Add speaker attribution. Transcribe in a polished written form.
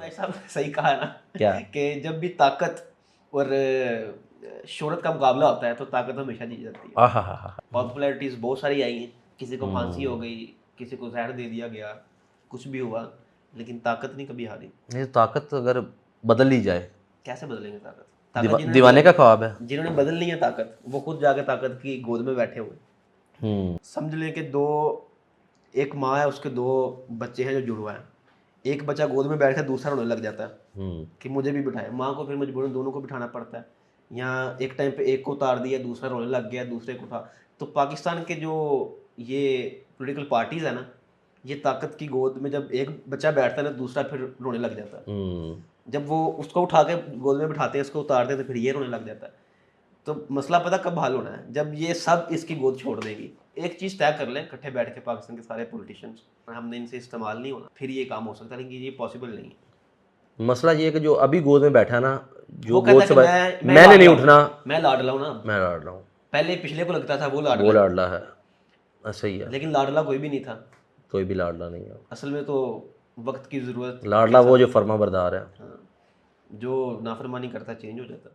Speaker 1: भाई साहब सही कहा ना
Speaker 2: क्या?
Speaker 1: कि जब भी ताकत और शोहरत का मुकाबला होता है तो ताकत हमेशा जीत जाती है।
Speaker 2: आहा।
Speaker 1: पॉपुलैरिटीज बहुत सारी आई हैं, किसी को फांसी हो गई, किसी को जहर दे दिया गया, कुछ भी हुआ, लेकिन ताकत नहीं कभी हारी।
Speaker 2: ये ताकत अगर बदल ली जाए,
Speaker 1: कैसे बदलेंगे ताकत? ताकत
Speaker 2: दीवाने का ख्वाब है।
Speaker 1: जिन्होंने बदलनी है ताकत, वो खुद जाके ताकत की गोद में बैठे हुए। समझ लें कि एक माँ है, उसके 2 बच्चे हैं जो जुड़वा हैं। एक बच्चा गोद में बैठ कर दूसरा रोने लग जाता है कि मुझे भी बिठाए। माँ को फिर मजबूरन दोनों को बिठाना पड़ता है। यहाँ एक टाइम पे एक को उतार दिया, दूसरा रोने लग गया, दूसरे को उठा। तो पाकिस्तान के जो ये पॉलिटिकल पार्टीज है ना, ये ताकत की गोद में जब एक बच्चा बैठता है ना, दूसरा फिर रोने लग जाता है। जब वो उसको उठा के गोद में बिठाते हैं, उसको उतारते हैं, तो फिर ये रोने लग जाता है। तो मसला पता कब हल होना है? जब ये सब इसकी गोद छोड़ देगी। एक चीज़ तय कर लें इकट्ठे बैठ के पाकिस्तान के सारे पॉलिटिशियंस, हमने इनसे इस्तेमाल नहीं होना, फिर ये काम हो सकता है, लेकिन ये पॉसिबल नहीं है।
Speaker 2: मसला ये है कि जो अभी गोद में बैठा ना, जो
Speaker 1: वो
Speaker 2: गोद
Speaker 1: कहता
Speaker 2: से
Speaker 1: है कि
Speaker 2: मैंने नहीं उठना,
Speaker 1: मैं लाडला हूँ ना,
Speaker 2: मैं लाडला हूँ।
Speaker 1: पहले पिछले को लगता था वो
Speaker 2: वो
Speaker 1: लाडला,
Speaker 2: लाडला है, सही है।
Speaker 1: लेकिन लाडला कोई भी नहीं था।
Speaker 2: कोई भी लाडला नहीं है
Speaker 1: असल में तो वक्त की ज़रूरत,
Speaker 2: लाडला वो जो फर्मा बरदार है।
Speaker 1: हाँ, जो नाफरमानी करता चेंज हो जाता।